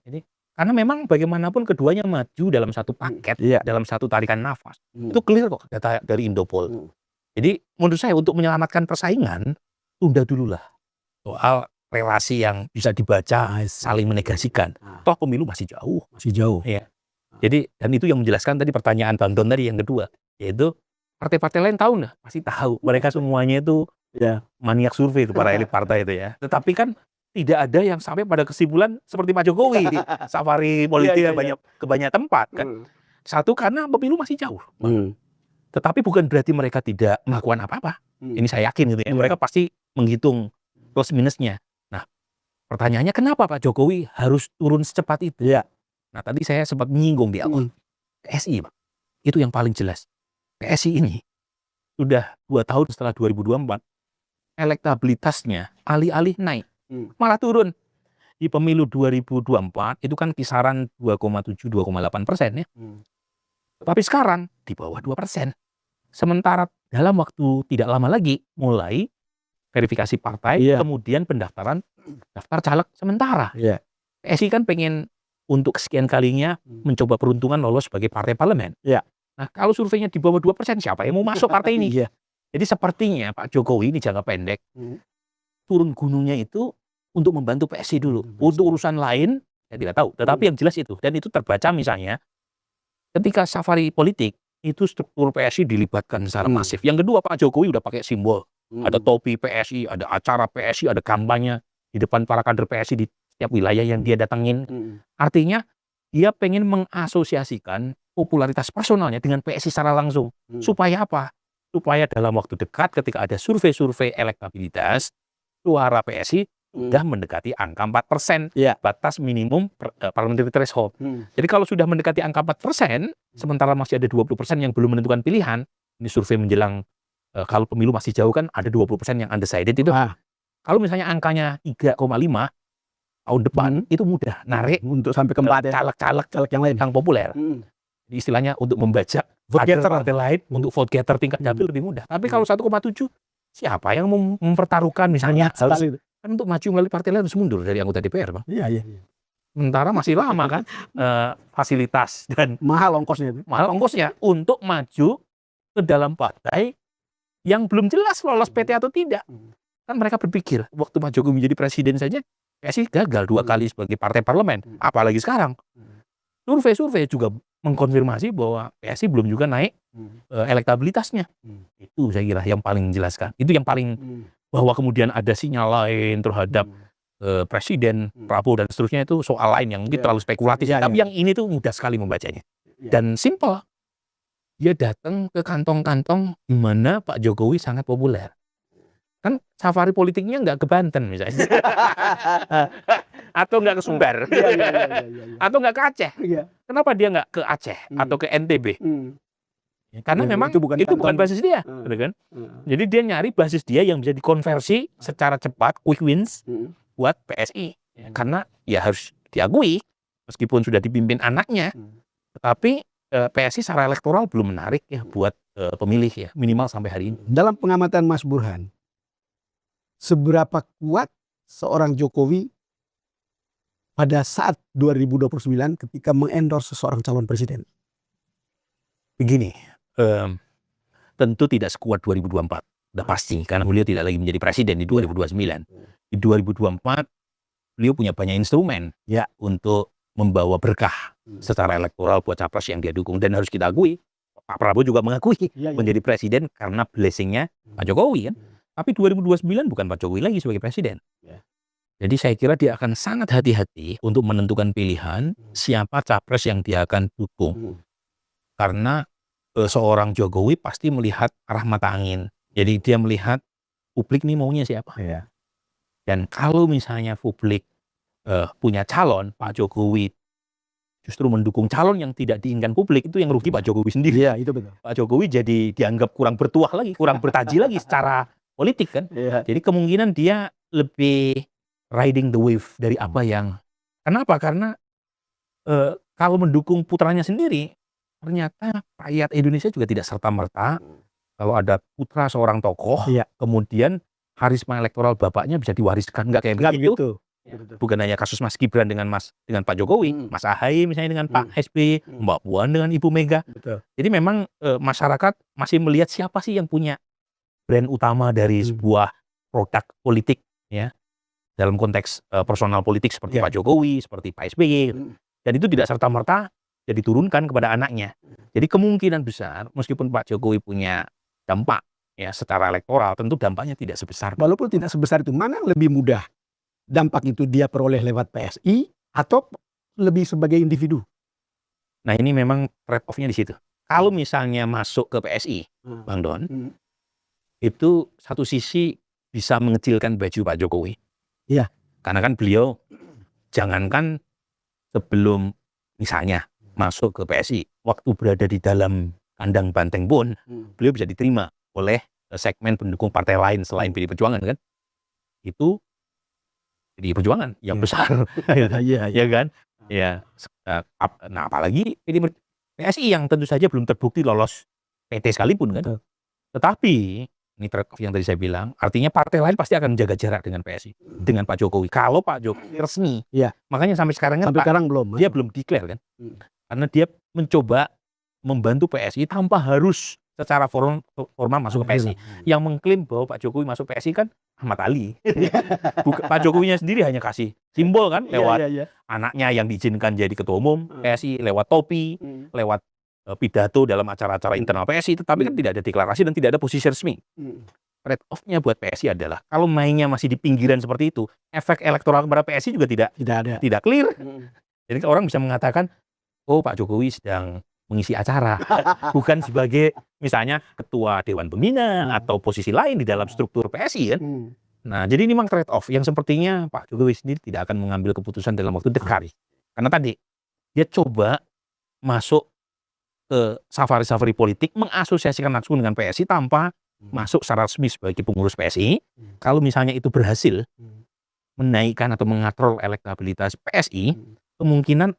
Jadi karena memang bagaimanapun keduanya maju dalam satu paket, dalam satu tarikan nafas. Itu clear kok data dari Indopol. Jadi menurut saya untuk menyelamatkan persaingan, tunda dulu lah soal relasi yang bisa dibaca saling menegasikan. Toh pemilu masih jauh. Ya. Jadi dan itu yang menjelaskan tadi pertanyaan Bang Don tadi yang kedua, yaitu partai-partai lain tahu nggak? Pasti tahu. Mereka semuanya itu maniak survei itu para elit partai itu ya. Tetapi kan tidak ada yang sampai pada kesimpulan seperti Pak Jokowi di safari politik ke banyak tempat kan. Satu, karena pemilu masih jauh. Tetapi bukan berarti mereka tidak melakukan apa-apa. Ini saya yakin gitu ya. Mereka pasti menghitung plus minusnya. Nah, pertanyaannya kenapa Pak Jokowi harus turun secepat itu? Nah, tadi saya sempat menyinggung di awal. PSI, Pak. Itu yang paling jelas. PSI ini sudah 2 tahun setelah 2024, elektabilitasnya alih-alih naik, malah turun. Di pemilu 2024 itu kan kisaran 2,7-2,8% ya. Tapi sekarang di bawah 2%. Sementara dalam waktu tidak lama lagi mulai verifikasi partai, kemudian pendaftaran daftar caleg sementara. PSI kan pengen untuk kesekian kalinya mencoba peruntungan lolos sebagai partai parlemen. Nah, kalau surveinya di bawah 2%, siapa yang mau masuk partai ini? Jadi sepertinya Pak Jokowi ini jangka pendek turun gunungnya itu untuk membantu PSI dulu. Untuk urusan lain saya tidak tahu. Tetapi yang jelas itu, dan itu terbaca misalnya ketika safari politik itu struktur PSI dilibatkan secara masif. Yang kedua, Pak Jokowi udah pakai simbol. Ada topi PSI, ada acara PSI, ada kampanye di depan para kader PSI di setiap wilayah yang dia datangin. Artinya dia pengen mengasosiasikan popularitas personalnya dengan PSI secara langsung. Supaya apa? Supaya dalam waktu dekat ketika ada survei-survei elektabilitas, suara PSI sudah mendekati angka 4%, batas minimum parliamentary threshold. Jadi kalau sudah mendekati angka 4%, sementara masih ada 20% yang belum menentukan pilihan, ini survei menjelang kalau pemilu masih jauh kan ada 20% yang undecided itu. Kalau misalnya angkanya 3,5 tahun depan, itu mudah narik untuk sampai ke 4 caleg-caleg yang lain yang populer. Jadi istilahnya untuk membajak partai lain untuk vote getter tingkat dapil lebih mudah. Tapi kalau 1,7, siapa yang mempertaruhkan misalnya kan untuk maju melalui partai lain harus mundur dari anggota DPR, Bang. Sementara masih lama kan fasilitas dan mahal ongkosnya untuk maju ke dalam partai yang belum jelas lolos PT atau tidak. Kan mereka berpikir waktu Pak Jokowi menjadi presiden saja PSI gagal 2 kali sebagai partai parlemen, apalagi sekarang. Survei-survei juga mengkonfirmasi bahwa PSI belum juga naik elektabilitasnya. Itu saya kira yang paling menjelaskan. Itu yang paling bahwa kemudian ada sinyal lain terhadap Presiden Prabowo dan seterusnya itu soal lain yang mungkin terlalu spekulatif. Tapi yang ini tuh mudah sekali membacanya. Dan simple. Dia datang ke kantong-kantong di mana Pak Jokowi sangat populer. Kan safari politiknya nggak ke Banten misalnya. Atau nggak ke Sumbar. Atau nggak ke Aceh. Kenapa dia nggak ke Aceh atau ke NTB? Karena memang itu bukan basis dia, kan? Jadi dia nyari basis dia yang bisa dikonversi secara cepat, quick wins buat PSI. Karena ya harus diakui, meskipun sudah dipimpin anaknya, tetapi PSI secara elektoral belum menarik ya buat pemilih ya, minimal sampai hari ini. Dalam pengamatan Mas Burhan, seberapa kuat seorang Jokowi pada saat 2029 ketika mengendorse seseorang calon presiden? Begini, tentu tidak sekuat 2024, udah pasti, karena beliau tidak lagi menjadi presiden di 2029. Di 2024, beliau punya banyak instrumen untuk membawa berkah secara elektoral buat capres yang dia dukung. Dan harus kita akui, Pak Prabowo juga mengakui menjadi presiden karena blessingnya Pak Jokowi kan. Tapi 2029 bukan Pak Jokowi lagi sebagai presiden. Jadi saya kira dia akan sangat hati-hati untuk menentukan pilihan siapa capres yang dia akan dukung. Karena seorang Jokowi pasti melihat arah mata angin. Jadi dia melihat publik nih maunya siapa. Dan kalau misalnya publik punya calon, Pak Jokowi justru mendukung calon yang tidak diinginkan publik, itu yang rugi Pak Jokowi sendiri. Itu betul. Pak Jokowi jadi dianggap kurang bertuah lagi, kurang bertaji lagi secara politik kan. Jadi kemungkinan dia lebih riding the wave dari apa yang. Kenapa? Karena kalau mendukung putranya sendiri, ternyata rakyat Indonesia juga tidak serta-merta kalau ada putra seorang tokoh, kemudian harisma elektoral bapaknya bisa diwariskan, nggak kayak begitu. Bukan hanya kasus Mas Gibran dengan Pak Jokowi, Mas Ahaye misalnya dengan Pak SBY, Mbak Puan dengan Ibu Mega. Jadi memang masyarakat masih melihat siapa sih yang punya brand utama dari sebuah produk politik ya. Dalam konteks personal politik seperti Pak Jokowi, seperti Pak SBY. Dan itu tidak serta-merta jadi diturunkan kepada anaknya. Jadi kemungkinan besar meskipun Pak Jokowi punya dampak ya secara elektoral, tentu dampaknya tidak sebesar. Walaupun tidak sebesar itu, mana yang lebih mudah? dampak itu dia peroleh lewat PSI atau lebih sebagai individu? Nah ini memang trade off-nya di situ. Kalau misalnya masuk ke PSI, Bang Don, itu satu sisi bisa mengecilkan baju Pak Jokowi. Iya. Karena kan beliau jangankan sebelum misalnya masuk ke PSI, waktu berada di dalam kandang banteng pun, beliau bisa diterima oleh segmen pendukung partai lain selain PDI Perjuangan kan. Itu PDI Perjuangan yang besar. Ya kan? Ya. Nah apalagi PSI yang tentu saja belum terbukti lolos PT sekalipun kan. Tetapi ini trade off yang tadi saya bilang, artinya partai lain pasti akan menjaga jarak dengan PSI, dengan Pak Jokowi. Kalau Pak Jokowi resmi, makanya sampai sekarang kan belum. Dia belum declare kan, karena dia mencoba membantu PSI tanpa harus secara formal masuk ke PSI. Yang mengklaim bahwa Pak Jokowi masuk PSI kan Ahmad Ali. Pak Jokowinya sendiri hanya kasih simbol kan, lewat anaknya yang diizinkan jadi ketua umum PSI, lewat topi, lewat pidato dalam acara-acara internal PSI, tetapi kan tidak ada deklarasi dan tidak ada posisi resmi. Trade off-nya buat PSI adalah kalau mainnya masih di pinggiran seperti itu, efek elektoral kepada PSI juga tidak clear. Jadi orang bisa mengatakan, oh Pak Jokowi sedang mengisi acara, bukan sebagai misalnya ketua Dewan Pembina atau posisi lain di dalam struktur PSI kan. Nah jadi ini memang trade off yang sepertinya Pak Jokowi sendiri tidak akan mengambil keputusan dalam waktu dekat. Karena tadi dia coba masuk ke safari-safari politik, mengasosiasikan langsung dengan PSI tanpa masuk secara resmi sebagai pengurus PSI. Kalau misalnya itu berhasil menaikkan atau mengatrol elektabilitas PSI, kemungkinan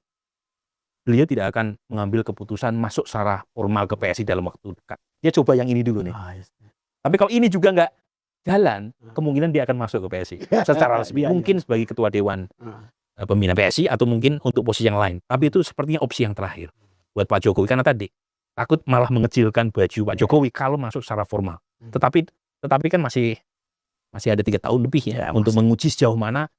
beliau tidak akan mengambil keputusan masuk secara formal ke PSI dalam waktu dekat. Dia coba yang ini dulu nih. Tapi kalau ini juga nggak jalan, kemungkinan dia akan masuk ke PSI secara resmi. Mungkin sebagai ketua Dewan Pembina PSI atau mungkin untuk posisi yang lain. Tapi itu sepertinya opsi yang terakhir buat Pak Jokowi, karena tadi takut malah mengecilkan baju Pak Jokowi kalau masuk secara formal. Tetapi kan masih ada 3 tahun lebih untuk menguji sejauh mana,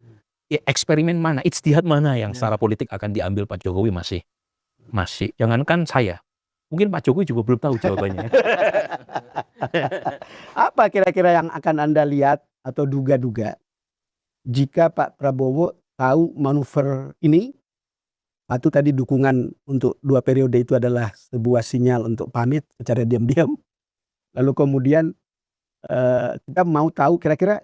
eksperimen mana, ijtihad mana yang secara politik akan diambil Pak Jokowi masih. Jangankan saya, mungkin Pak Jokowi juga belum tahu jawabannya. Apa kira-kira yang akan Anda lihat atau duga-duga jika Pak Prabowo tahu manuver ini? Atau tadi dukungan untuk 2 periode itu adalah sebuah sinyal untuk pamit secara diam-diam. Lalu kemudian kita mau tahu kira-kira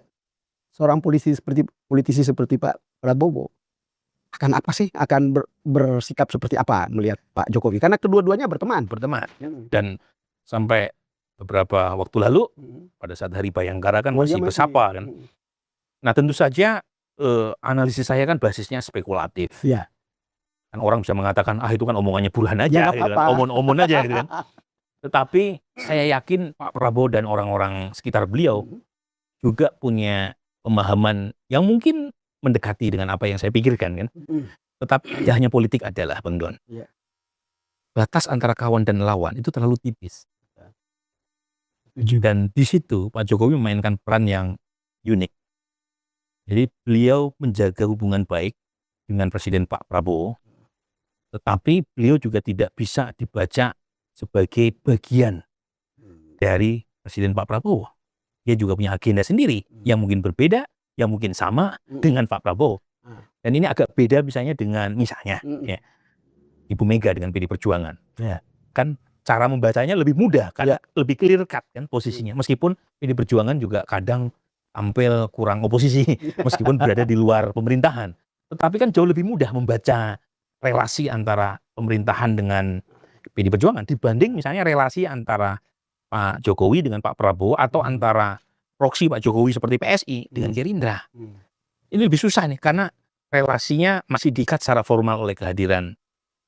seorang politisi seperti Pak Prabowo akan apa sih? Akan bersikap seperti apa melihat Pak Jokowi? Karena kedua-duanya berteman. Dan sampai beberapa waktu lalu pada saat Hari Bayangkara kan masih bersapa kan. Nah tentu saja analisis saya kan basisnya spekulatif. Kan orang bisa mengatakan itu kan omongannya Burhan aja, gitu kan, omon-omon aja gitu kan. Tetapi saya yakin Pak Prabowo dan orang-orang sekitar beliau juga punya pemahaman yang mungkin mendekati dengan apa yang saya pikirkan kan. Tetapi hanya politik adalah Bang Don. Batas antara kawan dan lawan itu terlalu tipis. Dan di situ Pak Jokowi memainkan peran yang unik. Jadi beliau menjaga hubungan baik dengan Presiden Pak Prabowo. Tetapi beliau juga tidak bisa dibaca sebagai bagian dari Presiden Pak Prabowo. Dia juga punya agenda sendiri yang mungkin berbeda, yang mungkin sama dengan Pak Prabowo. Dan ini agak beda misalnya dengan Ibu Mega dengan PDI Perjuangan. Kan cara membacanya lebih mudah, karena lebih clear cut kan posisinya. Meskipun PDI Perjuangan juga kadang tampil kurang oposisi, meskipun berada di luar pemerintahan. Tetapi kan jauh lebih mudah membaca relasi antara pemerintahan dengan PDI Perjuangan dibanding misalnya relasi antara Pak Jokowi dengan Pak Prabowo atau antara proksi Pak Jokowi seperti PSI dengan Gerindra. Ini lebih susah nih karena relasinya masih diikat secara formal oleh kehadiran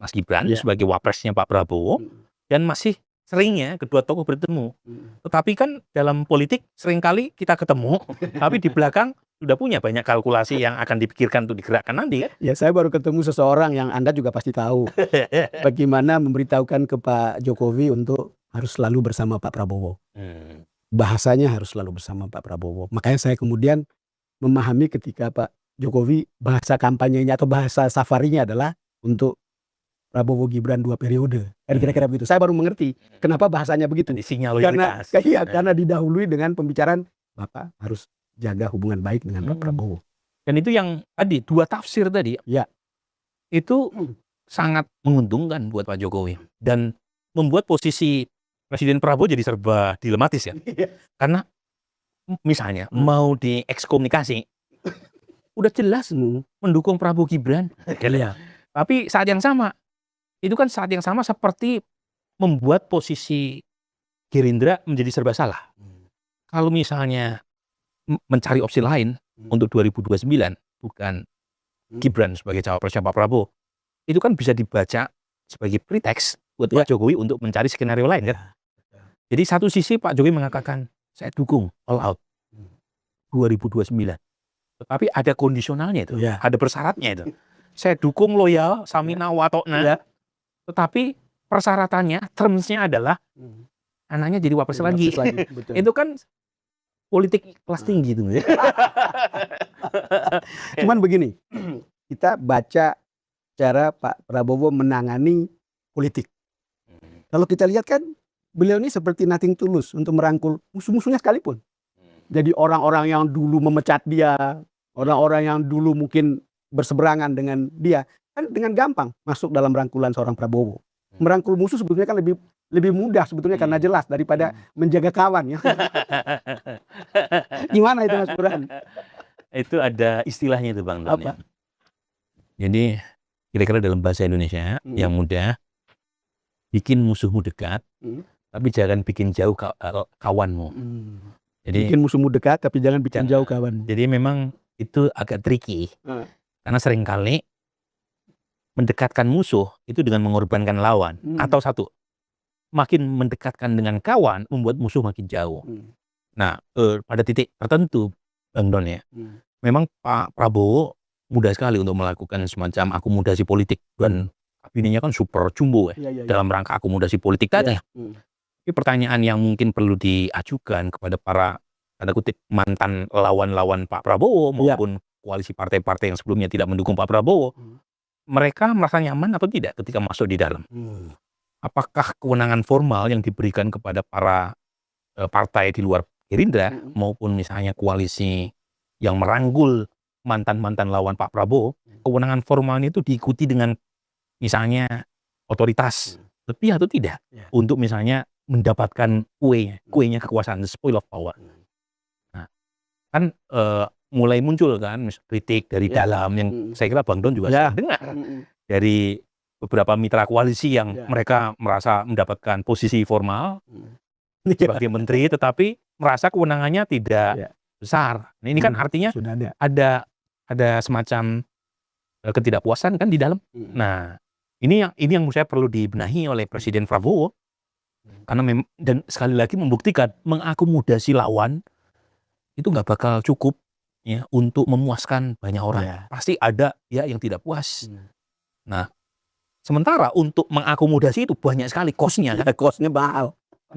Mas Gibran sebagai wapresnya Pak Prabowo dan masih seringnya kedua tokoh bertemu. Tetapi kan dalam politik seringkali kita ketemu tapi di belakang sudah punya banyak kalkulasi yang akan dipikirkan untuk digerakkan nanti kan? Ya saya baru ketemu seseorang yang Anda juga pasti tahu bagaimana memberitahukan ke Pak Jokowi untuk harus selalu bersama Pak Prabowo. Bahasanya harus selalu bersama Pak Prabowo. Makanya saya kemudian memahami ketika Pak Jokowi bahasa kampanyenya atau bahasa safarinya adalah untuk Prabowo Gibran 2 periode. Kira-kira begitu. Saya baru mengerti kenapa bahasanya begitu. Sinyal loyalitas. Karena didahului dengan pembicaraan Bapak harus jaga hubungan baik dengan Pak Prabowo. Dan itu yang tadi, 2 tafsir tadi, Ya. itu sangat menguntungkan buat Pak Jokowi. Dan membuat posisi Presiden Prabowo jadi serba dilematis ya. Karena misalnya mau diekskomunikasi, udah jelas mendukung Prabowo Gibran. Tapi saat yang sama, itu kan saat yang sama seperti membuat posisi Gerindra menjadi serba salah. Kalau misalnya mencari opsi lain untuk 2029 bukan Gibran sebagai cawapresnya Pak Prabowo, itu kan bisa dibaca sebagai pretext buat Pak Jokowi untuk mencari skenario lain kan. Jadi satu sisi Pak Jokowi mengatakan saya dukung all out 2029. Tetapi ada kondisionalnya itu, ada persyaratnya itu. Saya dukung loyal samina wa ta'na. Tetapi persyaratannya, terms-nya adalah anaknya jadi wapres lagi. Itu kan politik kelas tinggi itu. Cuman begini, kita baca cara Pak Prabowo menangani politik. Kalau kita lihat kan, beliau ini seperti nothing tulus untuk merangkul musuh-musuhnya sekalipun. Jadi orang-orang yang dulu memecat dia, orang-orang yang dulu mungkin berseberangan dengan dia, kan dengan gampang masuk dalam rangkulan seorang Prabowo. Merangkul musuh sebetulnya kan lebih mudah sebetulnya karena jelas daripada menjaga kawan ya. Gimana itu Mas Burhan? Itu ada istilahnya itu Bang Don. Ya. Jadi kira-kira dalam bahasa Indonesia yang mudah, bikin musuhmu dekat, tapi jangan bikin jauh kawanmu. Jadi bikin musuhmu dekat tapi jangan bikin jauh kawanmu. Jadi memang itu agak tricky. Karena seringkali mendekatkan musuh itu dengan mengorbankan lawan. Atau satu, makin mendekatkan dengan kawan membuat musuh makin jauh. Nah, pada titik tertentu Bang Don ya, memang Pak Prabowo mudah sekali untuk melakukan semacam akomodasi politik. Dan kabinetnya kan super jumbo ya, dalam rangka akomodasi politik tadi. Tapi pertanyaan yang mungkin perlu diajukan kepada para tanda kutip mantan lawan-lawan Pak Prabowo maupun koalisi partai-partai yang sebelumnya tidak mendukung Pak Prabowo, mereka merasa nyaman atau tidak ketika masuk di dalam? Apakah kewenangan formal yang diberikan kepada para partai di luar Gerindra maupun misalnya koalisi yang merangkul mantan-mantan lawan Pak Prabowo, kewenangan formalnya itu diikuti dengan misalnya otoritas lebih atau tidak untuk misalnya mendapatkan kuenya kekuasaan, the spoil of power. Nah, kan mulai muncul kan kritik dari dalam yang saya kira Bang Don juga sering dengar dari beberapa mitra koalisi yang mereka merasa mendapatkan posisi formal sebagai menteri tetapi merasa kewenangannya tidak besar. Nah, ini kan artinya ada semacam ketidakpuasan kan di dalam. Nah, ini yang menurut saya perlu dibenahi oleh Presiden Prabowo karena dan sekali lagi membuktikan mengakomodasi lawan itu nggak bakal cukup ya untuk memuaskan banyak orang. Pasti ada ya yang tidak puas. Nah, sementara untuk mengakomodasi itu banyak sekali cost-nya. Cost-nya mahal.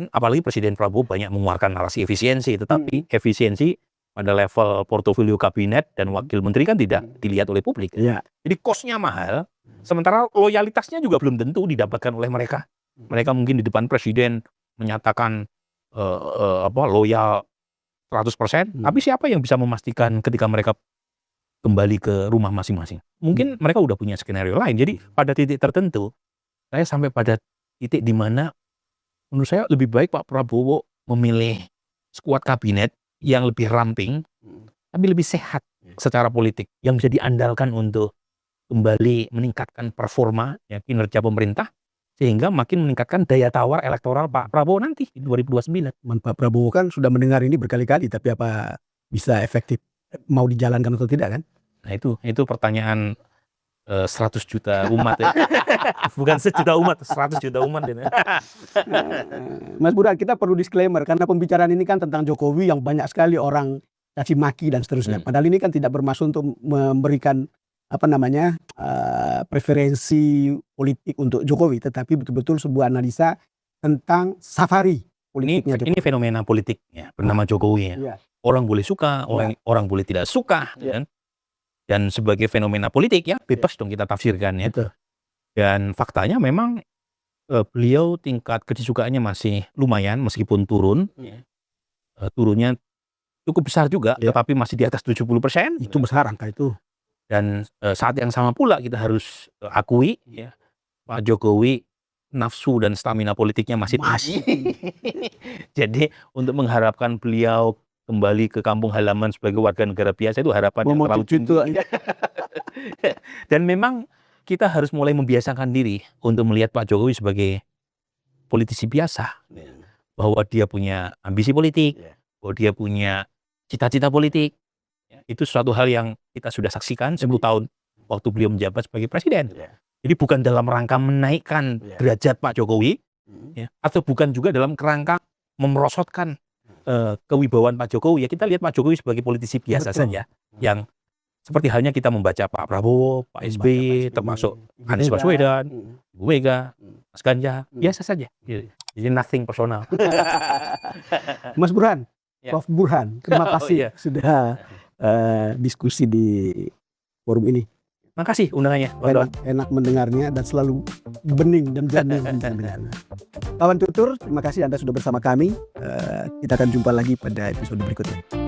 Apalagi Presiden Prabowo banyak mengeluarkan narasi efisiensi, tetapi efisiensi pada level portofolio kabinet dan wakil menteri kan tidak dilihat oleh publik. Jadi cost-nya mahal, sementara loyalitasnya juga belum tentu didapatkan oleh mereka. Mereka mungkin di depan presiden menyatakan loyal 100%, tapi siapa yang bisa memastikan ketika mereka kembali ke rumah masing-masing? Mungkin mereka udah punya skenario lain. Jadi pada titik tertentu, saya sampai pada titik di mana menurut saya lebih baik Pak Prabowo memilih skuad kabinet yang lebih ramping, tapi lebih sehat secara politik, yang bisa diandalkan untuk kembali meningkatkan performa kinerja pemerintah, sehingga makin meningkatkan daya tawar elektoral Pak Prabowo nanti di 2029. Pak Prabowo kan sudah mendengar ini berkali-kali, tapi apa bisa efektif mau dijalankan atau tidak kan? Nah itu pertanyaan 100 juta umat ya. Bukan sejuta umat, 100 juta umat ya. Mas Burhan, kita perlu disclaimer karena pembicaraan ini kan tentang Jokowi yang banyak sekali orang caci maki dan seterusnya. Padahal ini kan tidak bermaksud untuk memberikan preferensi politik untuk Jokowi, tetapi betul-betul sebuah analisa tentang safari politiknya Jokowi. Ini fenomena politik ya, bernama Jokowi ya. Orang boleh suka, orang boleh tidak suka, kan? Dan sebagai fenomena politik ya bebas dong kita tafsirkan ya. Dan faktanya memang beliau tingkat kedisukaannya masih lumayan meskipun turun. Turunnya cukup besar juga, tetapi masih di atas 70%. Itu besar angka itu. Dan saat yang sama pula kita harus akui ya, Pak Jokowi nafsu dan stamina politiknya masih tinggi. Jadi untuk mengharapkan beliau kembali ke kampung halaman sebagai warga negara biasa itu harapan yang terlalu tinggi. Dan memang kita harus mulai membiasakan diri untuk melihat Pak Jokowi sebagai politisi biasa, bahwa dia punya ambisi politik, bahwa dia punya cita-cita politik. Itu suatu hal yang kita sudah saksikan 10 tahun waktu beliau menjabat sebagai presiden. Jadi bukan dalam rangka menaikkan derajat Pak Jokowi, ya, atau bukan juga dalam kerangka memerosotkan kewibawaan Pak Jokowi. Ya, kita lihat Pak Jokowi sebagai politisi biasa saja, yang seperti halnya kita membaca Pak Prabowo, Pak SBY, termasuk Anies Baswedan, Bu Mega, Mas Ganjar, biasa saja. Jadi nothing personal. Mas Burhan, Prof. Burhan, terima kasih sudah diskusi di forum ini. Makasih undangannya. Enak mendengarnya dan selalu bening dan jernih mendengarnya. Kawan tutur, terima kasih Anda sudah bersama kami. Kita akan jumpa lagi pada episode berikutnya.